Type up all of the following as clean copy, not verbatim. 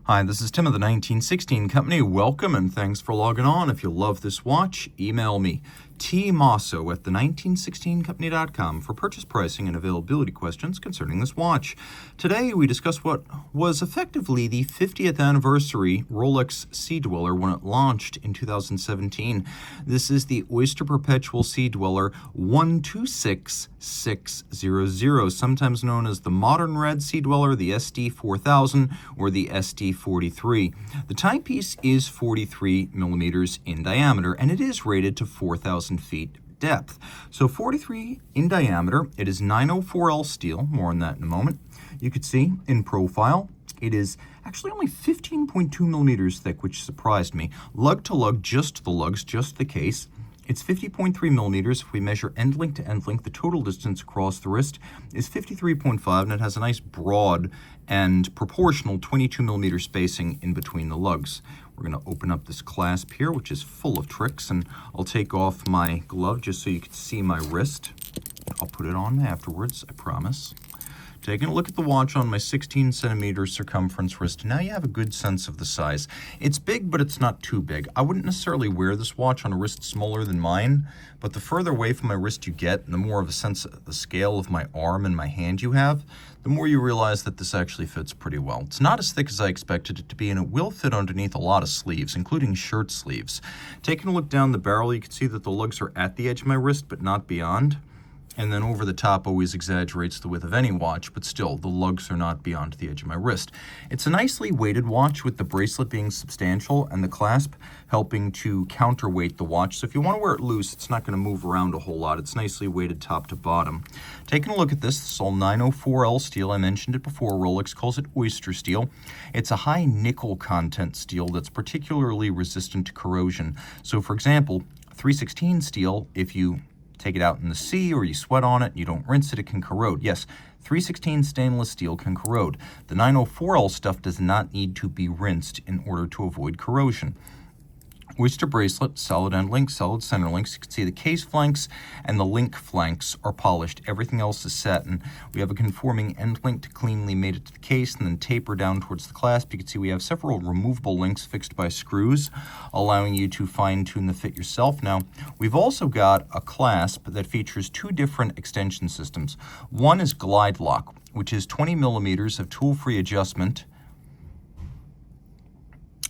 Hi, this is Tim of the 1916 Company. Welcome and thanks for logging on. If you love this watch, email me, Team Mosso at the1916company.com for purchase pricing and availability questions concerning this watch. Today we discuss what was effectively the 50th anniversary Rolex Sea-Dweller when it launched in 2017. This is the Oyster Perpetual Sea-Dweller 126600, sometimes known as the Modern Red Sea-Dweller, the SD4000, or the SD43. The timepiece is 43 millimeters in diameter, and it is rated to 4,000 feet depth. So 43 in diameter. It is 904L steel. More on that in a moment. You could see in profile, it is actually only 15.2 millimeters thick, which surprised me. Lug to lug, just the lugs, just the case. It's 50.3 millimeters. If we measure end link to end link, the total distance across the wrist is 53.5, and it has a nice broad and proportional 22 millimeter spacing in between the lugs. We're going to open up this clasp here, which is full of tricks, and I'll take off my glove just so you can see my wrist. I'll put it on afterwards, I promise. Taking a look at the watch on my 16 centimeter circumference wrist, now you have a good sense of the size. It's big, but it's not too big. I wouldn't necessarily wear this watch on a wrist smaller than mine, but the further away from my wrist you get, and the more of a sense of the scale of my arm and my hand you have, the more you realize that this actually fits pretty well. It's not as thick as I expected it to be, and it will fit underneath a lot of sleeves, including shirt sleeves. Taking a look down the barrel, you can see that the lugs are at the edge of my wrist, but not beyond. And then over the top always exaggerates the width of any watch, but still, the lugs are not beyond the edge of my wrist. It's a nicely weighted watch with the bracelet being substantial and the clasp helping to counterweight the watch. So if you want to wear it loose, it's not going to move around a whole lot. It's nicely weighted top to bottom. Taking a look at this is all 904L steel. I mentioned it before. Rolex calls it oyster steel. It's a high nickel content steel that's particularly resistant to corrosion. So for example, 316 steel, if you take it out in the sea or you sweat on it, you don't rinse it, it can corrode. Yes, 316 stainless steel can corrode. The 904L stuff does not need to be rinsed in order to avoid corrosion. Oyster bracelet, solid end links, solid center links. You can see the case flanks and the link flanks are polished. Everything else is set, and we have a conforming end link to cleanly mate it to the case and then taper down towards the clasp. You can see we have several removable links fixed by screws, allowing you to fine-tune the fit yourself. Now, we've also got a clasp that features two different extension systems. One is glide lock, which is 20 millimeters of tool-free adjustment,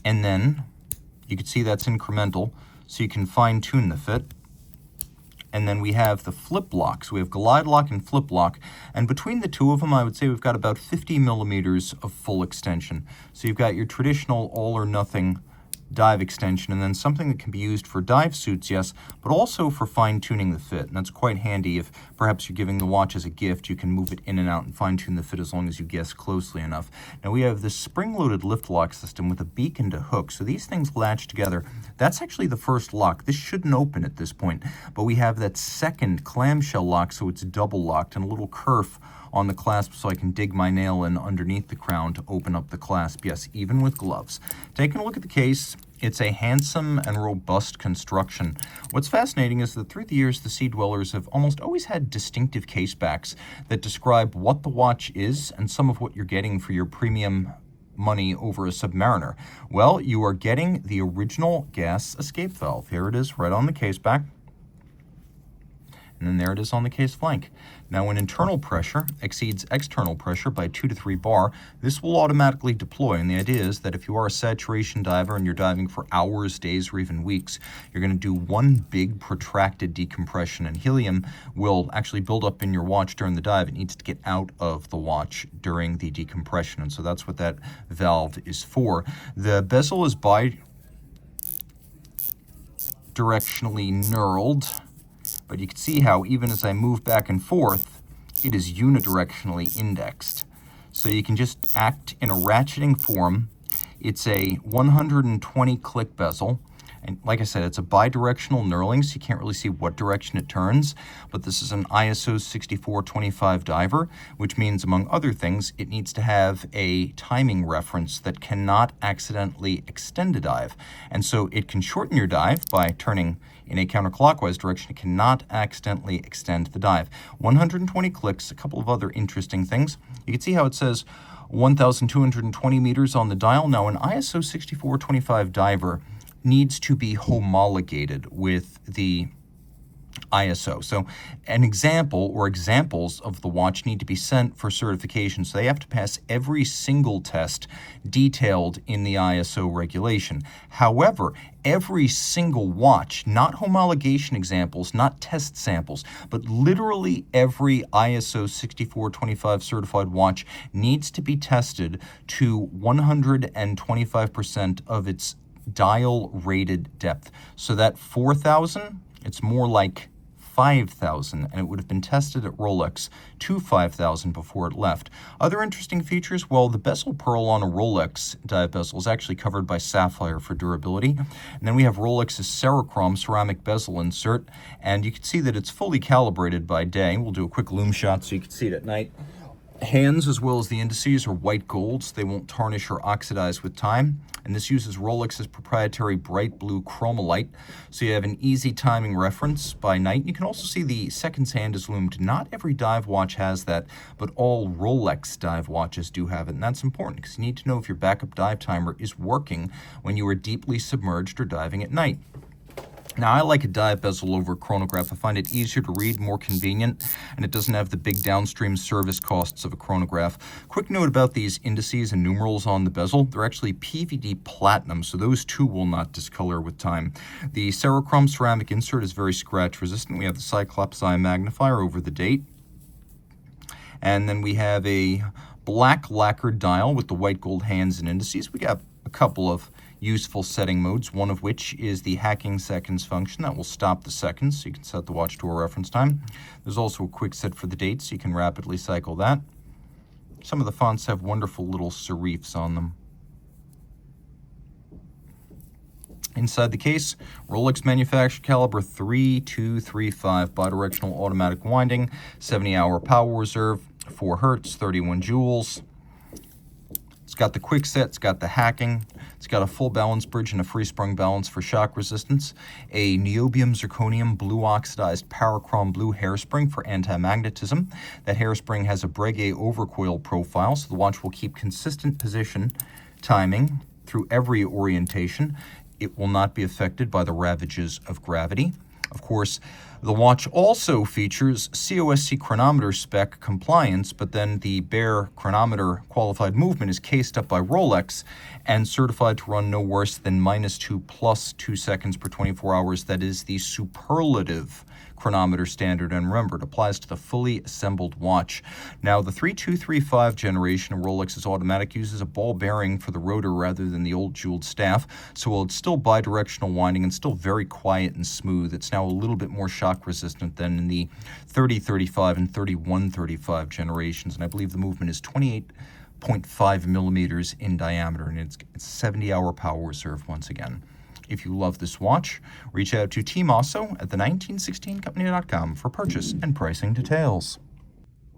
and then you can see that's incremental, so you can fine-tune the fit. And then we have the flip lock. So we have glide lock and flip lock. And between the two of them, I would say we've got about 50 millimeters of full extension. So you've got your traditional all-or-nothing dive extension, and then something that can be used for dive suits, yes, but also for fine-tuning the fit. And that's quite handy if perhaps you're giving the watch as a gift. You can move it in and out and fine-tune the fit as long as you guess closely enough. Now we have this spring-loaded lift lock system with a beak and a hook. So these things latch together. That's actually the first lock. This shouldn't open at this point, but we have that second clamshell lock, so it's double locked, and a little kerf on the clasp so I can dig my nail in underneath the crown to open up the clasp. Yes, even with gloves. Taking a look at the case, it's a handsome and robust construction. What's fascinating is that through the years, the Sea-Dwellers have almost always had distinctive case backs that describe what the watch is and some of what you're getting for your premium money over a Submariner. Well, you are getting the original gas escape valve. Here it is right on the case back. And then there it is on the case flank. Now, when internal pressure exceeds external pressure by 2 to 3 bar, this will automatically deploy. And the idea is that if you are a saturation diver and you're diving for hours, days, or even weeks, you're going to do one big protracted decompression, and helium will actually build up in your watch during the dive. It needs to get out of the watch during the decompression, and so that's what that valve is for. The bezel is bidirectionally knurled, but you can see how even as I move back and forth, it is unidirectionally indexed. So you can just act in a ratcheting form. It's a 120 click bezel. And like I said, it's a bidirectional knurling, so you can't really see what direction it turns. But this is an ISO 6425 diver, which means, among other things, it needs to have a timing reference that cannot accidentally extend a dive. And so it can shorten your dive by turning in a counterclockwise direction. It cannot accidentally extend the dive. 120 clicks, a couple of other interesting things. You can see how it says 1,220 meters on the dial. Now, an ISO 6425 diver needs to be homologated with the ISO. So an example or examples of the watch need to be sent for certification. So they have to pass every single test detailed in the ISO regulation. However, every single watch, not homologation examples, not test samples, but literally every ISO 6425 certified watch needs to be tested to 125% of its dial rated depth. So that 4,000, it's more like 5,000, and it would have been tested at Rolex to 5,000 before it left. Other interesting features, well, the bezel pearl on a Rolex dive bezel is actually covered by sapphire for durability. And then we have Rolex's cerachrom ceramic bezel insert, and you can see that it's fully calibrated by day. We'll do a quick loom shot so you can see it at night. Hands as well as the indices are white golds. They won't tarnish or oxidize with time. And this uses Rolex's proprietary bright blue chromolite. So you have an easy timing reference by night. You can also see the seconds hand is loomed. Not every dive watch has that, but all Rolex dive watches do have it. And that's important because you need to know if your backup dive timer is working when you are deeply submerged or diving at night. Now, I like a dive bezel over a chronograph. I find it easier to read, more convenient, and it doesn't have the big downstream service costs of a chronograph. Quick note about these indices and numerals on the bezel. They're actually PVD platinum, so those too will not discolor with time. The cerachrom ceramic insert is very scratch resistant. We have the Cyclops eye magnifier over the date. And then we have a black lacquered dial with the white gold hands and indices. We got a couple of useful setting modes, one of which is the hacking seconds function that will stop the seconds, so you can set the watch to a reference time. There's also a quick set for the date, so you can rapidly cycle that. Some of the fonts have wonderful little serifs on them. Inside the case, Rolex manufactured caliber 3235 bidirectional automatic winding, 70-hour power reserve, 4 Hertz, 31 joules. It's got the quick set, it's got the hacking, it's got a full balance bridge and a free sprung balance for shock resistance, a niobium zirconium blue oxidized parachrom blue hairspring for anti-magnetism. That hairspring has a Breguet overcoil profile, so the watch will keep consistent position timing through every orientation. It will not be affected by the ravages of gravity. Of course, the watch also features COSC chronometer spec compliance, but then the bare chronometer qualified movement is cased up by Rolex and certified to run no worse than -2 plus 2 seconds per 24 hours. That is the superlative chronometer standard, and remember, it applies to the fully assembled watch. Now, the 3235 generation of Rolex's automatic uses a ball bearing for the rotor rather than the old jeweled staff, so while it's still bidirectional winding and still very quiet and smooth, it's now a little bit more shock resistant than in the 3035 and 3135 generations, and I believe the movement is 28.5 millimeters in diameter, and it's 70-hour power reserve once again. If you love this watch, reach out to Team Mosso at the1916company.com for purchase and pricing details.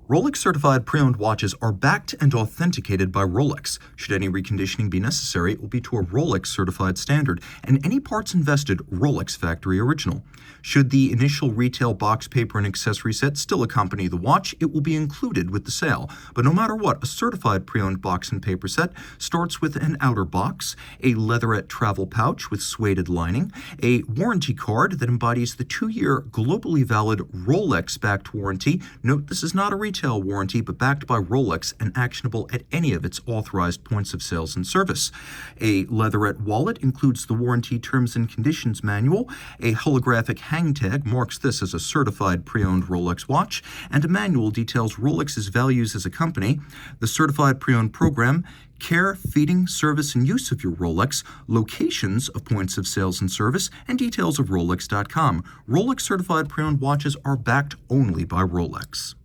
Rolex Certified Pre-Owned watches are backed and authenticated by Rolex. Should any reconditioning be necessary, it will be to a Rolex Certified standard, and any parts invested Rolex Factory Original. Should the initial retail box, paper, and accessory set still accompany the watch, it will be included with the sale. But no matter what, a Certified Pre-Owned box and paper set starts with an outer box, a leatherette travel pouch with suede lining, a warranty card that embodies the 2-year globally valid Rolex-backed warranty. Note, this is not a retail warranty, but backed by Rolex and actionable at any of its authorized points of sales and service. A leatherette wallet includes the warranty terms and conditions manual. A holographic hang tag marks this as a certified pre-owned Rolex watch, and a manual details Rolex's values as a company, the certified pre-owned program, care, feeding, service, and use of your Rolex, locations of points of sales and service, and details of Rolex.com. Rolex certified pre-owned watches are backed only by Rolex.